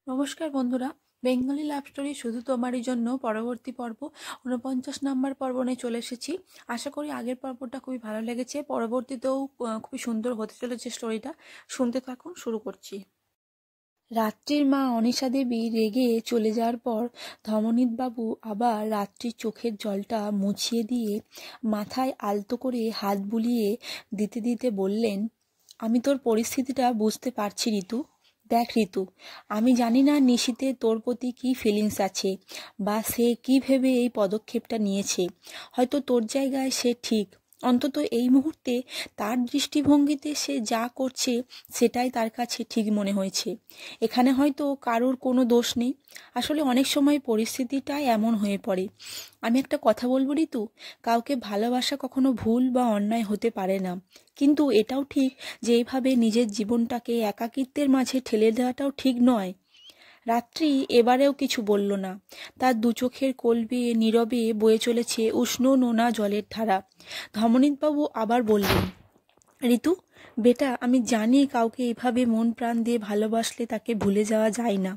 নমস্কার বন্ধুরা, Bengali love story শুধু তোমারই জন্য পরবর্তী পর্ব ৪৯ নম্বর পর্ব নিয়ে চলে এসেছি। আশা করি আগের পর্বটা খুবই ভালো লেগেছে, পরবর্তীতেও খুবই সুন্দর হতে চলেছে স্টোরিটা। শুনতে থাকুন, শুরু করছি। রাত্রির মা অনিশা দেবী রেগে চলে যাওয়ার পর ধমনীত বাবু আবার রাত্রির চোখের জলটা মুছিয়ে দিয়ে মাথায় আলতো করে হাত বুলিয়ে দিতে দিতে বললেন, আমি তোর পরিস্থিতিটা বুঝতে পারছি ঋতু। দেখ ঋতু, আমি জানি না নিশিতে তোর প্রতি কী ফিলিংস আছে বা সে কী ভেবে এই পদক্ষেপটা নিয়েছে। হয়তো তোর জায়গায় সে ঠিক, অন্তত এই মুহূর্তে তার দৃষ্টিভঙ্গিতে সে যা করছে সেটাই তার কাছে ঠিক মনে হয়েছে। এখানে হয়তো কারোর কোনো দোষ নেই, আসলে অনেক সময় পরিস্থিতিটাই এমন হয়ে পড়ে। আমি একটা কথা বলবো ঋতু, কাউকে ভালোবাসা কখনো ভুল বা অন্যায় হতে পারে না, কিন্তু এটাও ঠিক যে এইভাবে নিজের জীবনটাকে একাকিত্বের মাঝে ঠেলে দেওয়াটাও ঠিক নয়। রাত্রি এবারেও কিছু বলল না, তার দু চোখের কোল বেয়ে নীরবে বয়ে চলেছে উষ্ণ নোনা জলের ধারা। ধমনীতবাবু আবার বললেন, ঋতু বেটা, আমি জানি কাউকে এভাবে মন প্রাণ দিয়ে ভালোবাসলে তাকে ভুলে যাওয়া যায় না,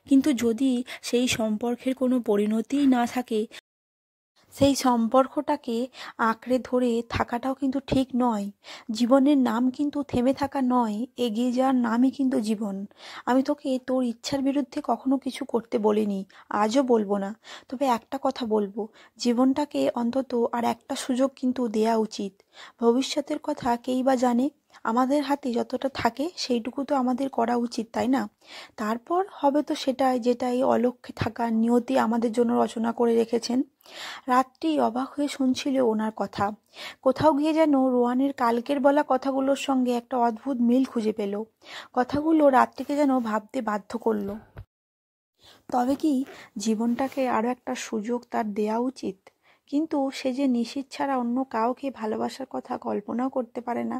কিন্তু যদি সেই সম্পর্কের কোনো পরিণতিই না থাকে, সেই সম্পর্কটাকে আঁকড়ে ধরে থাকাটাও কিন্তু ঠিক নয়। জীবনের নাম কিন্তু থেমে থাকা নয়, এগিয়ে যাওয়ার নামই কিন্তু জীবন। আমি তোকে তোর ইচ্ছার বিরুদ্ধে কখনো কিছু করতে বলিনি, আজও বলবো না। তবে একটা কথা বলবো, জীবনটাকে অন্তত আর একটা সুযোগ কিন্তু দেয়া উচিত। ভবিষ্যতের কথা কেই বা জানে, আমাদের হাতে যতটা থাকে সেইটুকু তো আমাদের করা উচিত, তাই না? তারপর হবে তো সেটাই যেটা এই অলক্ষ্যে থাকা নিয়তি আমাদের জন্য রচনা করে রেখেছেন। রাত্রি অবাক হয়ে শুনছিল ওনার কথা। কোথাও গিয়ে যেন রোয়ানের কালকের বলা কথাগুলোর সঙ্গে একটা অদ্ভুত মিল খুঁজে পেল। কথাগুলো রাত্রিকে যেন ভাবতে বাধ্য করলো। তবে কি জীবনটাকে আরও একটা সুযোগ তার দেয়া উচিত? কিন্তু সে যে নিশীথ ছাড়া অন্য কাউকে ভালোবাসার কথা কল্পনাও করতে পারে না।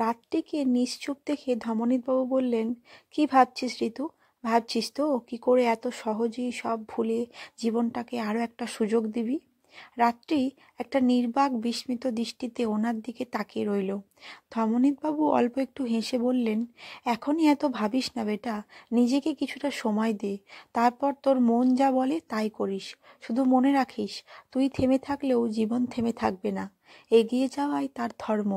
রাত্রিকে নিশ্চুপ দেখে ধমনীতবাবু বললেন, কি ভাবছিস ঋতু? ভাবছিস তো কি করে এত সহজেই সব ভুলে জীবনটাকে আরও একটা সুযোগ দিবি? রাত্রি একটা নির্বাক বিস্মিত দৃষ্টিতে ওনার দিকে তাকিয়ে রইল। ধমনীতবাবু অল্প একটু হেসে বললেন, এখনই এত ভাবিস না বেটা, নিজেকে কিছুটা সময় দে, তারপর তোর মন যা বলে তাই করিস। শুধু মনে রাখিস, তুই থেমে থাকলেও জীবন থেমে থাকবে না। এগিয়ে যাওয়াই তার ধর্ম,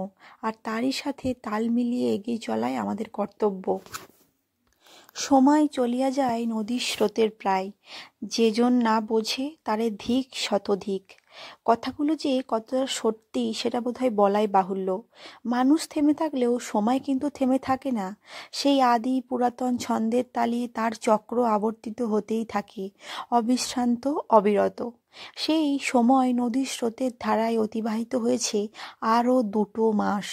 আর তারই সাথে তাল মিলিয়ে এগিয়ে চলাই আমাদের কর্তব্য। সময় চলিয়া যায় নদীর স্রোতের প্রায়, যেজন না বোঝে তারে ধিক শতধিক। কথাগুলো যে কতটা সত্যি সেটা বোধহয় বলাই বাহুল্য। মানুষ থেমে থাকলেও সময় কিন্তু থেমে থাকে না। সেই আদি পুরাতন ছন্দের তালে তার চক্র আবর্তিত হতেই থাকে, অবিশ্রান্ত, অবিরত। সেই সময় নদীর স্রোতের ধারায় অতিবাহিত হয়েছে আরও 2 মাস।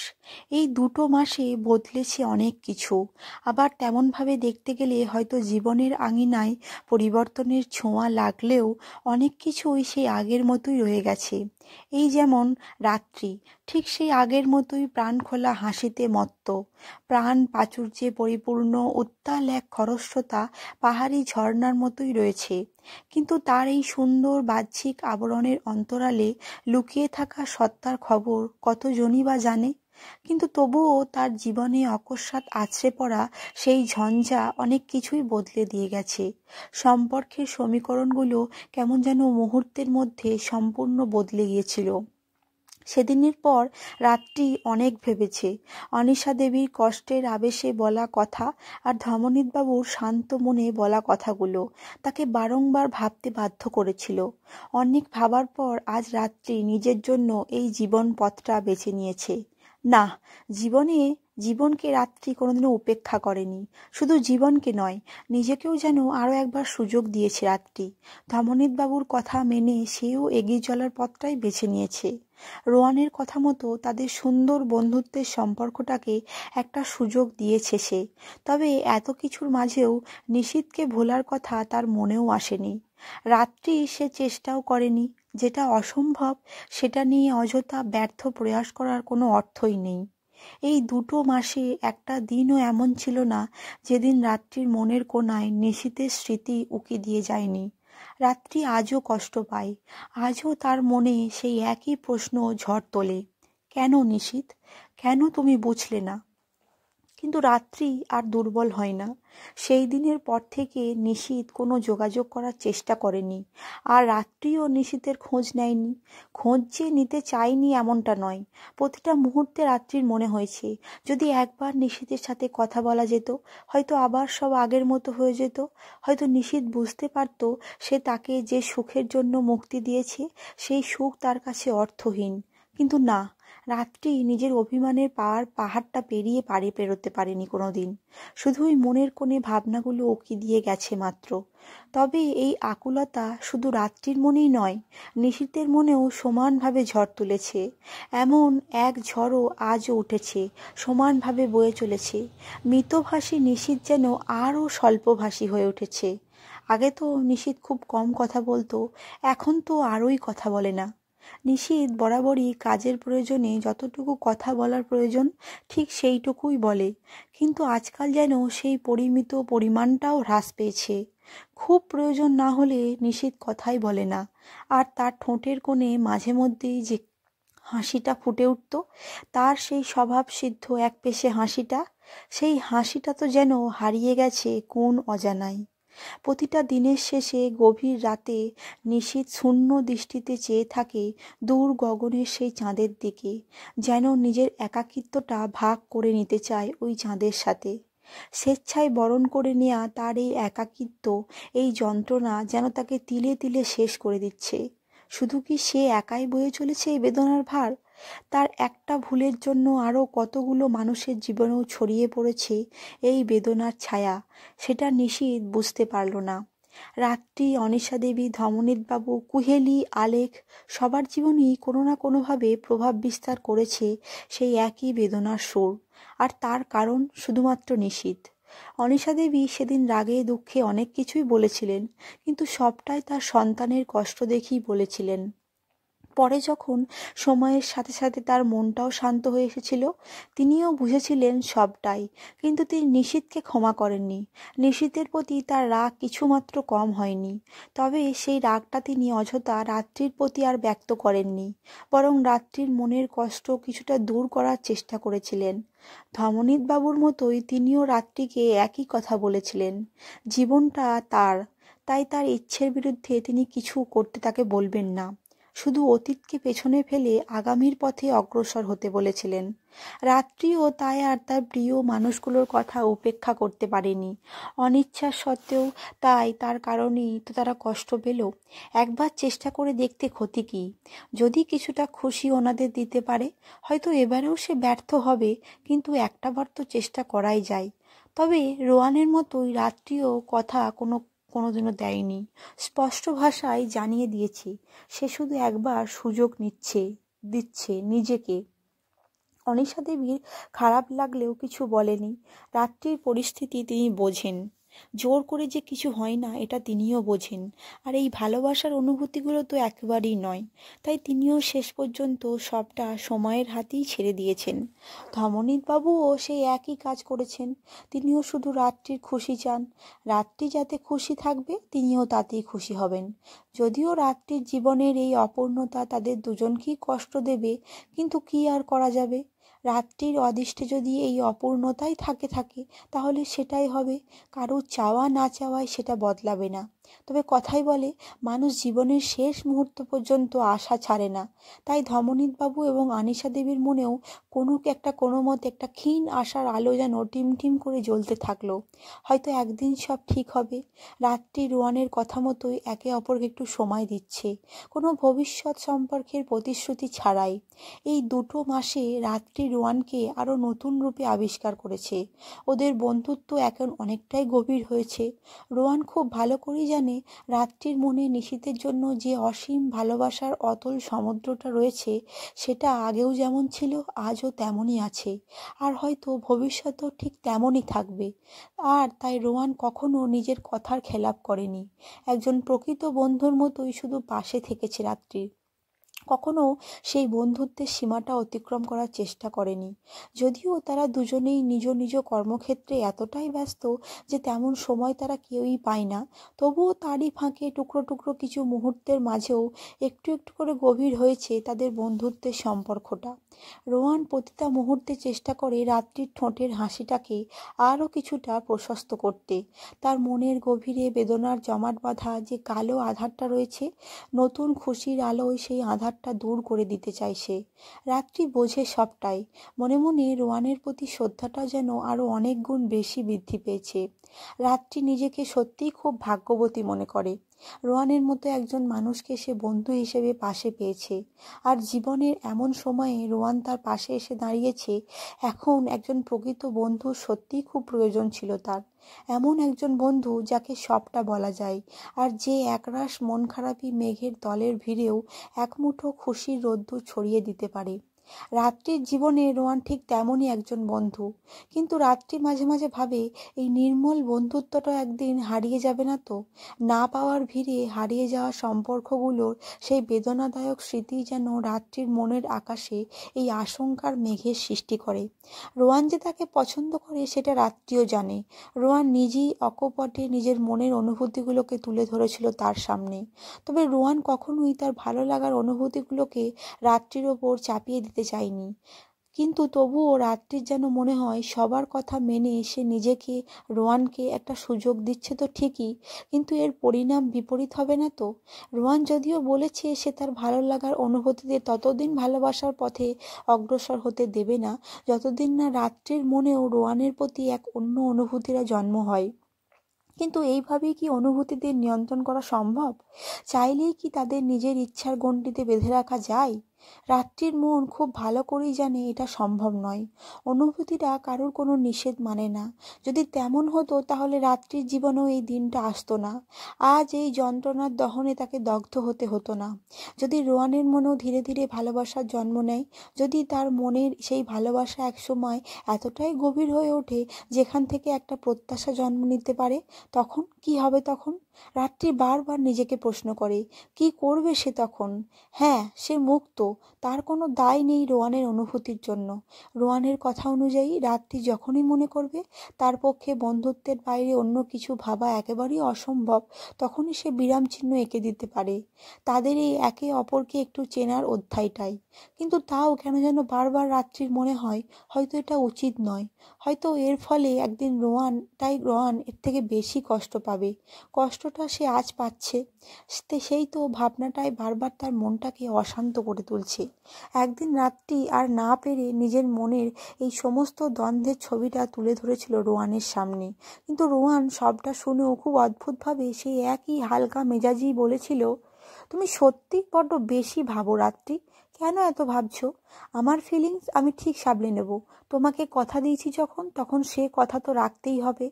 এই 2 মাসে বদলেছে অনেক কিছু। আবার তেমনভাবে দেখতে গেলে হয়তো জীবনের আঙিনায় পরিবর্তনের ছোঁয়া লাগলেও অনেক কিছুই সেই আগের মতোই রয়ে গেছে। এই যেমন রাত্রি, ঠিক সেই আগের মতোই প্রাণখোলা হাসিতে মত্ত, প্রাণ প্রাচুর্যে পরিপূর্ণ উত্তাল এক খরস্রোতা পাহাড়ি ঝর্ণার মতোই রয়েছে। কিন্তু তার এই সুন্দর বাহ্যিক আবরণের অন্তরালে লুকিয়ে থাকা সত্তার খবর কতজনই বা জানে। কিন্তু তবুও তার জীবনে অকস্মাৎ আছড়ে পড়া সেই ঝঞ্ঝা অনেক কিছুই বদলে দিয়ে গেছে। সম্পর্কের সমীকরণগুলো কেমন যেন মুহূর্তের মধ্যে সম্পূর্ণ বদলে গিয়েছিল। সেদিনের পর রাত্রি অনেক ভেবেছে। অনিশা দেবীর কষ্টের আবেশে বলা কথা আর ধমনীতবাবুর শান্ত মনে বলা কথাগুলো তাকে বারংবার ভাবতে বাধ্য করেছিল। অনেক ভাবার পর আজ রাত্রি নিজের জন্য এই জীবন পথটা বেছে নিয়েছে। না, জীবনকে রাত্রি কোনোদিনও উপেক্ষা করেনি। শুধু জীবনকে নয়, নিজেকেও যেন আরও একবার সুযোগ দিয়েছে রাত্রি। ধমনীতবাবুর কথা মেনে সেও এগিয়ে চলার পথটাই বেছে নিয়েছে। রোয়ানের কথা মতো তাদের সুন্দর বন্ধুত্বের সম্পর্কটাকে একটা সুযোগ দিয়েছে সে। তবে এত কিছুর মাঝেও নিশীথকে ভোলার কথা তার মনেও আসেনি। রাত্রি সে চেষ্টাও করেনি। যেটা অসম্ভব সেটা নিয়ে অযথা ব্যর্থ প্রয়াস করার কোনো অর্থই নেই। এই 2 মাসে একটা দিনও এমন ছিল না যেদিন রাত্রির মনের কোণায় নিশীথের স্মৃতি উকি দিয়ে যায়নি। রাত্রি আজও কষ্ট পায়, আজও তার মনে সেই একই প্রশ্ন ঝড় তোলে, কেন নিশীথ, কেন তুমি বুঝলে না? কিন্তু রাত্রি আর দুর্বল হয় না। সেই দিনের পর থেকে নিশীথ কোনো যোগাযোগ করার চেষ্টা করেনি, আর রাত্রিও নিশীথের খোঁজ নেয়নি। খোঁজ যে নিতে চায়নি এমনটা নয়, প্রতিটা মুহূর্তে রাত্রির মনে হয়েছে যদি একবার নিশীথের সাথে কথা বলা যেত, হয়তো আবার সব আগের মতো হয়ে যেত। হয়তো নিশীথ বুঝতে পারত সে তাকে যে সুখের জন্য মুক্তি দিয়েছে সেই সুখ তার কাছে অর্থহীন। কিন্তু না, রাত্রি নিজের অভিমানের পাহাড়টা পেরোতে পারেনি কোনোদিন। শুধুই মনের কোণে ভাবনাগুলো উকি দিয়ে গেছে মাত্র। তবে এই আকুলতা শুধু রাত্রির মনেই নয়, নিশীথের মনেও সমানভাবে ঝড় তুলেছে। এমন এক ঝড়ও আজও উঠেছে, সমানভাবে বয়ে চলেছে। মিতভাষী নিশীথ যেন আরও স্বল্পভাষী হয়ে উঠেছে। আগে তো নিশীথ খুব কম কথা বলতো, এখন তো আরোই কথা বলে না। নিশীথ বরাবরই কাজের প্রয়োজনে যতটুকু কথা বলার প্রয়োজন ঠিক সেইটুকুই বলে, কিন্তু আজকাল যেন সেই পরিমিত পরিমাণটাও হ্রাস পেয়েছে। খুব প্রয়োজন না হলে নিশীথ কথাই বলে না। আর তার ঠোঁটের কোণে মাঝে মধ্যেই যে হাসিটা ফুটে উঠত, তার সেই স্বভাবসিদ্ধ একপেশে হাসিটা, সেই হাসিটা তো যেন হারিয়ে গেছে কোন অজানায়। প্রতিটা দিনের শেষে গভীর রাতে নিশীথ শূন্য দৃষ্টিতে চেয়ে থাকে দূর গগনের সেই চাঁদের দিকে, যেন নিজের একাকিত্বটা ভাগ করে নিতে চায় ওই চাঁদের সাথে। স্বেচ্ছায় বরণ করে নেওয়া তার এই একাকিত্ব, এই যন্ত্রণা যেন তাকে তিলে তিলে শেষ করে দিচ্ছে। শুধু কি সে একাই বয়ে চলেছে এই বেদনার ভার? তার একটা ভুলের জন্য আরও কতগুলো মানুষের জীবনেও ছড়িয়ে পড়েছে এই বেদনার ছায়া, সেটা নিশীথ বুঝতে পারল না। রাত্রি, অনিশা দেবী, ধমনীতবাবু, কুহেলি, আলেখ সবার জীবনেই কোনো না কোনোভাবে প্রভাব বিস্তার করেছে সেই একই বেদনার সুর। আর তার কারণ শুধুমাত্র নিশীথ। অনিশা দেবী সেদিন রাগে দুঃখে অনেক কিছুই বলেছিলেন, কিন্তু সবটাই তার সন্তানের কষ্ট দেখেই বলেছিলেন। পরে যখন সময়ের সাথে সাথে তার মনটাও শান্ত হয়ে এসেছিল, তিনিও বুঝেছিলেন সবটাই, কিন্তু তিনি নিশীথকে ক্ষমা করেননি। নিশীথের প্রতি তার রাগ কিছুমাত্র কম হয়নি, তবে সেই রাগটা তিনি অযথা রাত্রির প্রতি আর ব্যক্ত করেননি, বরং রাত্রির মনের কষ্ট কিছুটা দূর করার চেষ্টা করেছিলেন। ধমনীতবাবুর মতোই তিনিও রাত্রিকে একই কথা বলেছিলেন। জীবনটা তার, তাই তার ইচ্ছের বিরুদ্ধে তিনি কিছু করতে তাকে বলবেন না। শুধু অতীতকে পেছনে ফেলে আগামীর পথে অগ্রসর হতে বলেছিলেন। রাত্রিও তাই আর তার প্রিয় মানুষগুলোর কথা উপেক্ষা করতে পারেনি। অনিচ্ছার সত্ত্বেও তাই, তার কারণেই তো তারা কষ্ট পেল। একবার চেষ্টা করে দেখতে ক্ষতি কী? যদি কিছুটা খুশি ওনাদের দিতে পারে, হয়তো এবারেও সে ব্যর্থ হবে, কিন্তু একটাবার তো চেষ্টা করাই যায়। তবে রোয়ানের মতোই রাত্রিও কথা কোনোদিনও দেয়নি। স্পষ্ট ভাষায় জানিয়ে দিয়েছে সে শুধু একবার সুযোগ দিচ্ছে নিজেকে। অনিশা দেবীর খারাপ লাগলেও কিছু বলেনি। রাত্রির পরিস্থিতি তিনি বোঝেন। জোর করে যে কিছু হয় না এটা তিনিও বোঝেন। আর এই ভালোবাসার অনুভূতিগুলো তো একেবারেই নয়, তাই তিনিও শেষ পর্যন্ত সবটা সময়ের হাতেই ছেড়ে দিয়েছেন। ধমনীতবাবুও সেই একই কাজ করেছেন। তিনিও শুধু রাত্রির খুশি চান। রাত্রি যাতে খুশি থাকবে তিনিও তাতেই খুশি হবেন। যদিও রাত্রির জীবনের এই অপূর্ণতা তাদের দুজনকেই কষ্ট দেবে, কিন্তু কি আর করা যাবে? রাত্রির অদৃষ্টে যদি এই অপূর্ণতাই থাকে তাহলে সেটাই হবে। কারোর চাওয়া না চাওয়ায় সেটা বদলাবে না। তবে কথাই বলে, মানুষ জীবনের শেষ মুহূর্ত পর্যন্ত আশা ছাড়ে না। তাই ধমনীতবাবু এবং আনিশা দেবীর মনেও কোনো মতে একটা ক্ষীণ আশার আলো যেন টিমটিম করে জ্বলতে থাকলো। হয়তো একদিন সব ঠিক হবে। রাত্রি রোয়ানের কথা মতোই একে অপরকে একটু সময় দিচ্ছে, কোনো ভবিষ্যৎ সম্পর্কের প্রতিশ্রুতি ছাড়াই। এই 2 মাসে রাত্রি রোয়ানকে আরও নতুন রূপে আবিষ্কার করেছে। ওদের বন্ধুত্ব এখন অনেকটাই গভীর হয়েছে। রোয়ান খুব ভালো করেই জানে রাত্রির মনে নিশীথের জন্য যে অসীম ভালোবাসার অতল সমুদ্রটা রয়েছে, সেটা আগেও যেমন ছিল আজও তেমনই আছে, আর হয়তো ভবিষ্যতেও ঠিক তেমনই থাকবে। আর তাই রোয়ান কখনো নিজের কথার খেলাপ করেনি। একজন প্রকৃত বন্ধুর মতোই শুধু পাশে থেকেছে রাত্রির। কখনো সেই বন্ধুত্বের সীমাটা অতিক্রম করার চেষ্টা করেনি। যদিও তারা দুজনেই নিজ নিজ কর্মক্ষেত্রে এতটাই ব্যস্ত যে তেমন সময় তারা কেউই পায় না, তবুও তারই ফাঁকে টুকরো টুকরো কিছু মুহূর্তের মাঝেও একটু একটু করে গভীর হয়েছে তাদের বন্ধুত্বের সম্পর্কটা। রোহান প্রতিটা মুহূর্তে চেষ্টা করে রাত্রির ঠোঁটের হাসিটাকে আরও কিছুটা প্রশস্ত করতে। তার মনের গভীরে বেদনার জমাট বাঁধা যে কালো আধারটা রয়েছে, নতুন খুশির আলোয় সেই আধারটা দূর করে দিতে চায় সে। রাত্রি বোঝে সবটাই। মনে মনে রোয়ানের প্রতি শ্রদ্ধাটা যেন আরও অনেক গুণ বেশি বৃদ্ধি পেয়েছে। রাত্রি নিজেকে সত্যিই খুব ভাগ্যবতী মনে করে। রোয়ানের মতো একজন মানুষকে সে বন্ধু হিসেবে পাশে পেয়েছে। আর জীবনের এমন সময়ে রোয়ান তার পাশে এসে দাঁড়িয়েছে। এখন একজন প্রকৃত বন্ধু সত্যিই খুব প্রয়োজন ছিল তার। এমন একজন বন্ধু যাকে সবটা বলা যায়, আর যে একরাশ মন খারাপি মেঘের দলের ভিড়েও এক মুঠো খুশির রোদ্দুর ছড়িয়ে দিতে পারে। রাত্রির জীবনে রোয়ান ঠিক তেমনই একজন বন্ধু। কিন্তু রাত্রি মাঝে মাঝে ভাবে, এই নির্মল বন্ধুত্বটা একদিন হারিয়ে যাবে না তো? না পাওয়ার ভিড়ে হারিয়ে যাওয়া সম্পর্কগুলোর সেই বেদনাদায়ক স্মৃতি যেন রাত্রির মনের আকাশে এই আশঙ্কার মেঘের সৃষ্টি করে। রোয়ান যে তাকে পছন্দ করে সেটা রাত্রিও জানে। রোয়ান নিজেই অকপটে নিজের মনের অনুভূতিগুলোকে তুলে ধরেছিল তার সামনে। তবে রোয়ান কখনোই তার ভালো লাগার অনুভূতিগুলোকে রাত্রির ওপর চাপিয়ে দিতে চায়নি। কিন্তু তবুও রাত্রির যেন মনে হয় সবার কথা মেনে সে নিজেকে, রোয়ানকে একটা সুযোগ দিচ্ছে তো ঠিকই, কিন্তু এর পরিণাম বিপরীত হবে না তো? রোয়ান যদিও বলেছে সে তার ভালো লাগার অনুভূতিতে ততদিন ভালোবাসার পথে অগ্রসর হতে দেবে না যতদিন না রাত্রির মনেও রোয়ানের প্রতি এক অন্য অনুভূতির জন্ম হয়। কিন্তু এইভাবেই কি অনুভূতিদের নিয়ন্ত্রণ করা সম্ভব? চাইলেই কি তাদের নিজের ইচ্ছার গণ্ডিতে বেঁধে রাখা যায়? রাত্রির মন খুব ভালো করেই জানে এটা সম্ভব নয়। অনুভূতিটা কারোর কোনো নিষেধ মানে না। যদি তেমন হতো তাহলে রাত্রির জীবনেও এই দিনটা আসতো না। আজ এই যন্ত্রণার দহনে তাকে দগ্ধ হতে হতো না। যদি রোয়ানের মনেও ধীরে ধীরে ভালোবাসার জন্ম নেয়, যদি তার মনের সেই ভালোবাসা একসময় এতটাই গভীর হয়ে ওঠে যেখান থেকে একটা প্রত্যাশা জন্ম নিতে পারে, তখন কি হবে? তখন রাত্রি বারবার নিজেকে প্রশ্ন করে, কি করবে সে তখন? হ্যাঁ, সে মুক্ত। তার কোনো দায় নেই রোয়ানের অনুভূতির জন্য। রোয়ানের কথা অনুযায়ী রাত্রি যখনই মনে করবে তার পক্ষে বন্ধুত্বের বাইরে অন্য কিছু ভাবা একেবারেই অসম্ভব, তখনই সে বিরাম চিহ্ন এঁকে দিতে পারে তাদের এই একে অপরকে একটু চেনার অধ্যায়টাই। কিন্তু তাও কেন যেন বারবার রাত্রির মনে হয় হয়তো এটা উচিত নয়। হয়তো এর ফলে একদিন রোয়ান এর থেকে বেশি কষ্ট পাবে। কষ্টটা সে আজ পাচ্ছে, সেই তো ভাবনাটাই বারবার তার মনটাকে অশান্ত করে তুলছে। একদিন রাত্রি আর না পেরে নিজের মনের এই সমস্ত দ্বন্দ্বের ছবিটা তুলে ধরেছিল রোয়ানের সামনে। কিন্তু রোয়ান সবটা শুনেও খুব অদ্ভুতভাবে সেই একই হালকা মেজাজেই বলেছিল, তুমি সত্যি বড্ড বেশি ভাবো রাত্রি। কেন এত ভাবছো? আমার ফিলিংস আমি ঠিক সামলে নেব। তোমাকে কথা দিয়েছি যখন, তখন সে কথা তো রাখতেই হবে।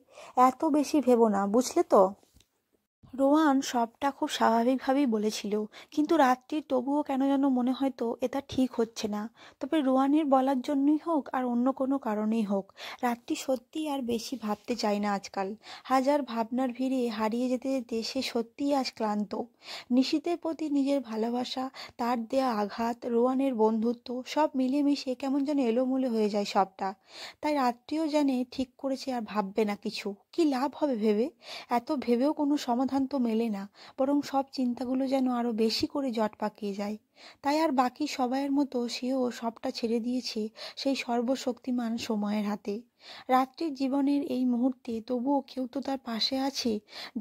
এত বেশি ভেবো না, বুঝলে তো? রোয়ান সবটা খুব স্বাভাবিকভাবেই বলেছিল, কিন্তু রাত্রির তবুও কেন যেন মনে হয়তো এটা ঠিক হচ্ছে না। তবে রোয়ানের বলার জন্যই হোক আর অন্য কোনো কারণেই হোক, রাত্রি সত্যিই আর বেশি ভাবতে চায় না আজকাল। হাজার ভাবনার ভিড়ে হারিয়ে যেতে যেতে সে সত্যিই আজ ক্লান্ত। নিশীথের প্রতি নিজের ভালোবাসা, তার দেয়া আঘাত, রোয়ানের বন্ধুত্ব সব মিলেমিশে কেমন যেন এলোমেলো হয়ে যায় সবটা। তাই রাত্রিও জানে ঠিক করেছে আর ভাববে না কিছু। কি লাভ হবে ভেবে? এত ভেবেও কোনো সমাধান তো মেলে না, বরং সব চিন্তাগুলো যেন আরো বেশি করে জট পাকিয়ে যায়। তাই আর বাকি সবাইয়ের মতো সেও সবটা ছেড়ে দিয়েছে সেই সর্বশক্তিমান সময়ের হাতে। রাত্রির জীবনের এই মুহূর্তে তবুও কেউ তো তার পাশে আছে,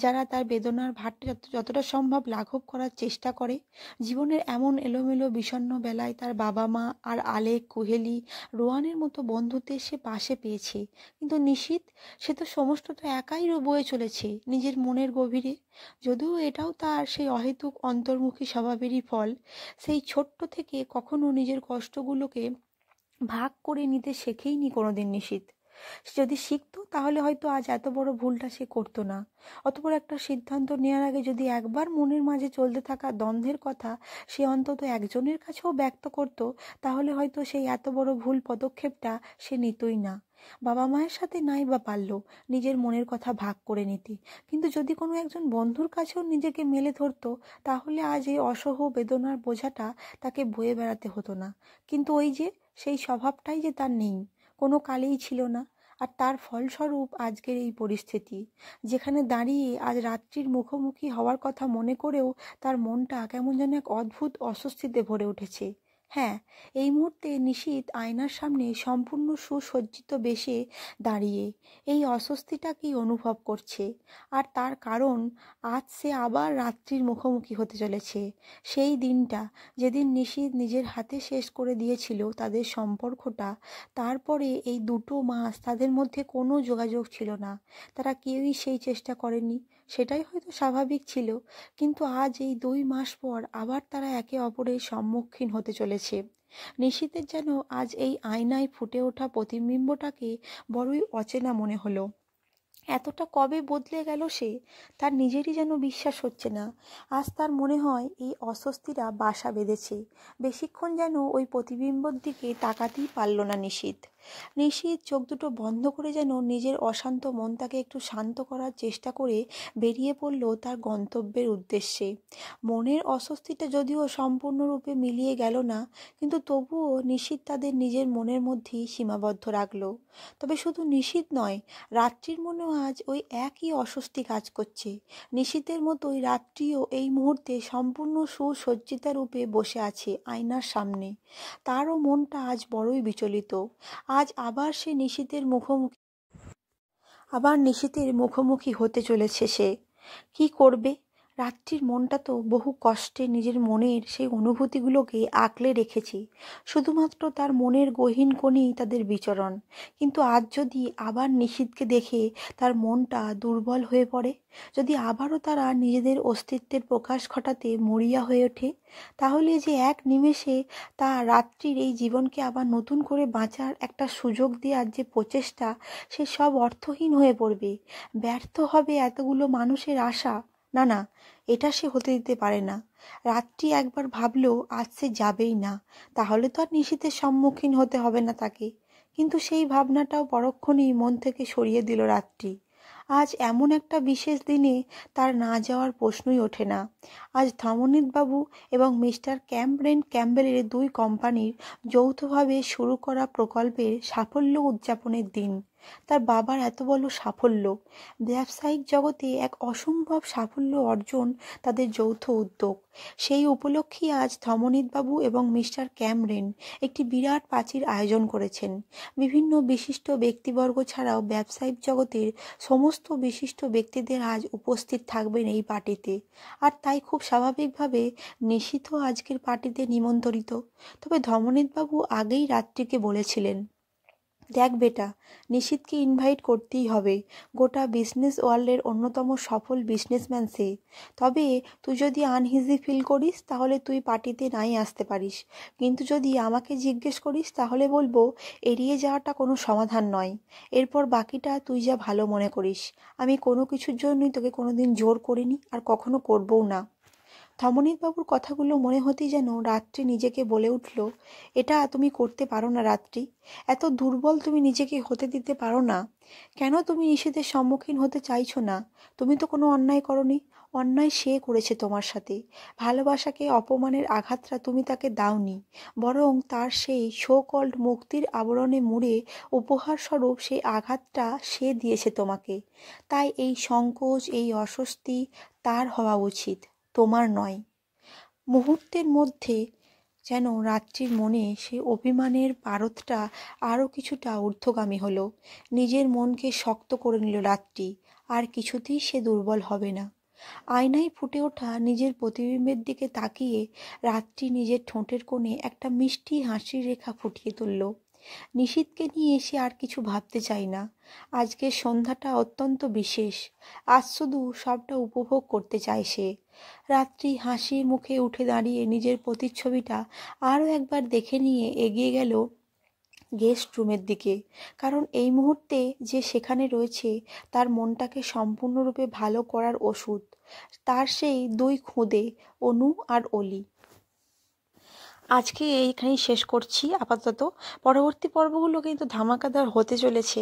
যারা তার বেদনার ভারটা যতটা সম্ভব লাঘব করার চেষ্টা করে। জীবনের এমন এলোমেলো বিষণ্ণ বেলায় তার বাবা মা আর আলেক, কুহেলি, রোয়ানের মতো বন্ধুদের সে পাশে পেয়েছে। কিন্তু নিশীথ, সে তো সমস্তটা একাই বয়ে চলেছে নিজের মনের গভীরে। যদিও এটাও তার সেই অহেতুক অন্তর্মুখী স্বভাবেরই ফল। সেই ছোট্ট থেকে কখনো নিজের কষ্টগুলোকে ভাগ করে নিতে শেখেইনি কোনোদিন নিশীথ। যদি শিখতো তাহলে হয়তো আজ এত বড় ভুলটা সে করতো না। অত বড় একটা সিদ্ধান্ত নেওয়ার আগে যদি একবার মনের মাঝে চলতে থাকা দ্বন্দ্বের কথা সে অন্তত একজনের কাছেও ব্যক্ত করত, তাহলে হয়তো সেই এত বড় ভুল পদক্ষেপটা সে নিতই না। বাবা মায়ের সাথে নাই বা পারল নিজের মনের কথা ভাগ করে নিতে, কিন্তু যদি কোনো একজন বন্ধুর কাছেও নিজেকে মেলে ধরতো তাহলে আজ এই অসহ বেদনার বোঝাটা তাকে বয়ে বেড়াতে হতো না। কিন্তু ওই যে সেই স্বভাবটাই যে তার নেই, কোনো কালেই ছিল না। আর তার ফলস্বরূপ আজকের এই পরিস্থিতি, যেখানে দাঁড়িয়ে আজ রাত্রির মুখোমুখি হওয়ার কথা মনে করেও তার মনটা কেমন যেন এক অদ্ভুত অস্বস্তিতে ভরে উঠেছে। হ্যাঁ, এই মুহূর্তে নিশীথ আয়নার সামনে সম্পূর্ণ সুসজ্জিত বেশে দাঁড়িয়ে এই অস্বস্তিটাকেই অনুভব করছে। আর তার কারণ, আজ সে আবার রাত্রির মুখোমুখি হতে চলেছে। সেই দিনটা যেদিন নিশীথ নিজের হাতে শেষ করে দিয়েছিল তাদের সম্পর্কটা। তারপরে এই 2 মাস তাদের মধ্যে কোনো যোগাযোগ ছিল না, তারা কেউই সেই চেষ্টা করেনি। সেটাই হয়তো স্বাভাবিক ছিল, কিন্তু আজ এই 2 মাস পর আবার তারা একে অপরের সম্মুখীন হতে চলেছে। নিশীথের যেন আজ এই আয়নায় ফুটে ওঠা প্রতিবিম্বটাকে বড়ই অচেনা মনে হলো। এতটা কবে বদলে গেল সে, তার নিজেরই যেন বিশ্বাস হচ্ছে না। আজ তার মনে হয় এই অস্বস্তিরা বাসা বেঁধেছে। বেশিক্ষণ যেন ওই প্রতিবিম্বর দিকে তাকাতেই পারল না নিশীথ। চোখ দুটো বন্ধ করে যেন নিজের অশান্ত মনটাকে একটু শান্ত করার চেষ্টা করে বেরিয়ে পড়ল তার গন্তব্যের উদ্দেশ্যে। মনের অস্বস্তিটা যদিও সম্পূর্ণরূপে মিলিয়ে গেল না, কিন্তু তবুও নিশীথ তাদের নিজের মনের মধ্যেই সীমাবদ্ধ রাখল। তবে শুধু নিশীথ নয়, রাত্রির মনেও আজ ওই একই অস্বস্তি কাজ করছে। নিশীথের মতোই রাত্রিও এই মুহূর্তে সম্পূর্ণ সুসজ্জিতা রূপে বসে আছে আয়নার সামনে। তারও মনটা আজ বড়ই বিচলিত। আজ আবার নিশীথের মুখোমুখি হতে চলেছে সে। কি করবে? রাত্রির মনটা তো বহু কষ্টে নিজের মনের সেই অনুভূতিগুলোকে আঁকলে রেখেছে। শুধুমাত্র তার মনের গহীন কোণেই তাদের বিচরণ। কিন্তু আজ যদি আবার নিশীথকে দেখে তার মনটা দুর্বল হয়ে পড়ে, যদি আবারও তারা নিজেদের অস্তিত্বের প্রকাশ ঘটাতে মরিয়া হয়ে ওঠে, তাহলে যে এক নিমেষে তা রাত্রির এই জীবনকে আবার নতুন করে বাঁচার একটা সুযোগ দেওয়ার যে প্রচেষ্টা, সে সব অর্থহীন হয়ে পড়বে। ব্যর্থ হবে এতগুলো মানুষের আশা। না না, এটা সে হতে দিতে পারে না। রাত্রি একবার ভাবলো আজ সে যাবেই না, তাহলে তো আর নিশীথের সম্মুখীন হতে হবে না তাকে। কিন্তু সেই ভাবনাটাও পরক্ষণেই মন থেকে সরিয়ে দিল রাত্রি। আজ এমন একটা বিশেষ দিনে তার না যাওয়ার প্রশ্নই ওঠে না। আজ ধমনীতবাবু এবং মিস্টার ক্যাম্বেলের 2 কোম্পানির যৌথভাবে শুরু করা প্রকল্পের সাফল্য উদযাপনের দিন। তার বাবার এত বড় সাফল্য, ব্যবসায়িক জগতে এক অসম্ভব সাফল্য অর্জন তাদের যৌথ উদ্যোগ। সেই উপলক্ষেই আজ ধমনীতবাবু এবং মিস্টার ক্যামরেন একটি বিরাট পার্টির আয়োজন করেছেন। বিভিন্ন বিশিষ্ট ব্যক্তিবর্গ ছাড়াও ব্যবসায়িক জগতের সমস্ত বিশিষ্ট ব্যক্তিদের আজ উপস্থিত থাকবেন এই পার্টিতে। আর তাই খুব স্বাভাবিকভাবে নিশীথও আজকের পার্টিতে নিমন্ত্রিত। তবে ধমনীতবাবু আগেই রাত্রিকে বলেছিলেন, দেখ বেটা, নিশীথকে ইনভাইট করতেই হবে। গোটা বিজনেস ওয়ার্ল্ডের অন্যতম সফল বিজনেসম্যান সে। তবে তুই যদি আনইজি ফিল করিস তাহলে তুই পার্টিতে নাই আসতে পারিস, কিন্তু যদি আমাকে জিজ্ঞেস করিস তাহলে বলবো এড়িয়ে যাওয়াটা কোনো সমাধান নয়। এরপর বাকিটা তুই যা ভালো মনে করিস। আমি কোনো কিছুর জন্যই তোকে কোনোদিন জোর করিনি, আর কখনো করবও না। ধমনীতবাবুর কথাগুলো মনে হতেই যেন রাত্রি নিজেকে বলে উঠল, এটা তুমি করতে পারো না রাত্রি। এত দুর্বল তুমি নিজেকে হতে দিতে পারো না। কেন তুমি নিষেধের সম্মুখীন হতে চাইছো না? তুমি তো কোনো অন্যায় করনি। অন্যায় সে করেছে তোমার সাথে। ভালোবাসাকে অপমানের আঘাতটা তুমি তাকে দাওনি, বরং তার সেই সো কল্ড মুক্তির আবরণে মুড়ে উপহারস্বরূপ সেই আঘাতটা সে দিয়েছে তোমাকে। তাই এই সংকোচ, এই অস্বস্তি তার হওয়া উচিত, তোমার নয়। মুহূর্তের মধ্যে যেন রাত্রির মনে সেই অভিমানের পারদটা আরও কিছুটা ঊর্ধ্বগামী হলো। নিজের মনকে শক্ত করে নিল রাত্রি, আর কিছুতেই সে দুর্বল হবে না। আয়নায় ফুটে ওঠা নিজের প্রতিবিম্বের দিকে তাকিয়ে রাত্রি নিজের ঠোঁটের কোণে একটা মিষ্টি হাসির রেখা ফুটিয়ে তুলল। নিশীথকে নিয়ে সে আর কিছু ভাবতে চায় না। আজকের সন্ধ্যাটা অত্যন্ত বিশেষ। আজ শুধু সবটা উপভোগ করতে চায় সে। রাত্রি হাসি মুখে উঠে দাঁড়িয়ে নিজের প্রতিচ্ছবিটা আরও একবার দেখে নিয়ে এগিয়ে গেল গেস্ট রুমের দিকে। কারণ এই মুহূর্তে যে সেখানে রয়েছে তার মনটাকে সম্পূর্ণরূপে ভালো করার ওষুধ, তার সেই 2 খুদে, অনু আর অলি। আজকে এইখানেই শেষ করছি আপাতত। পরবর্তী পর্বগুলো কিন্তু ধামাকাদার হতে চলেছে।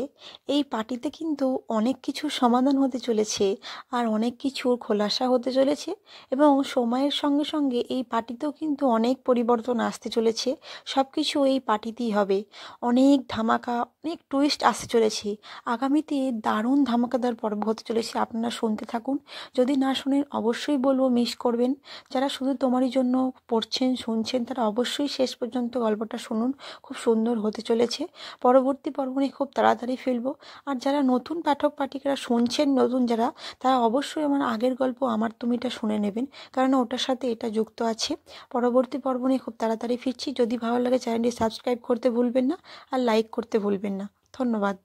এই পার্টিতে কিন্তু অনেক কিছুর সমাধান হতে চলেছে, আর অনেক কিছুর খোলাসা হতে চলেছে, এবং সময়ের সঙ্গে সঙ্গে এই পার্টিতেও কিন্তু অনেক পরিবর্তন আসতে চলেছে। সব কিছু এই পার্টিতেই হবে। অনেক ধামাকা, অনেক টুইস্ট আসতে চলেছে। আগামীতে দারুণ ধামাকাদার পর্ব হতে চলেছে, আপনারা শুনতে থাকুন। যদি না শোনেন অবশ্যই বলবো মিস করবেন। যারা শুধু তোমারই জন্য পড়ছেন শুনছেন তারা অবশ্যই শেষ পর্যন্ত গল্পটা শুনুন, খুব সুন্দর হতে চলেছে। পরবর্তী পর্ব নিয়ে খুব তাড়াতাড়ি ফেলবো। আর যারা নতুন পাঠক পাঠিকারা শুনছেন, নতুন যারা, তারা অবশ্যই আমার আগের গল্প আমার তুমিটা শুনে নেবেন, কারণ ওটার সাথে এটা যুক্ত আছে। পরবর্তী পর্ব নিয়ে খুব তাড়াতাড়ি ফিরছি। যদি ভালো লাগে চ্যানেলটি সাবস্ক্রাইব করতে ভুলবেন না, আর লাইক করতে ভুলবেন না। ধন্যবাদ।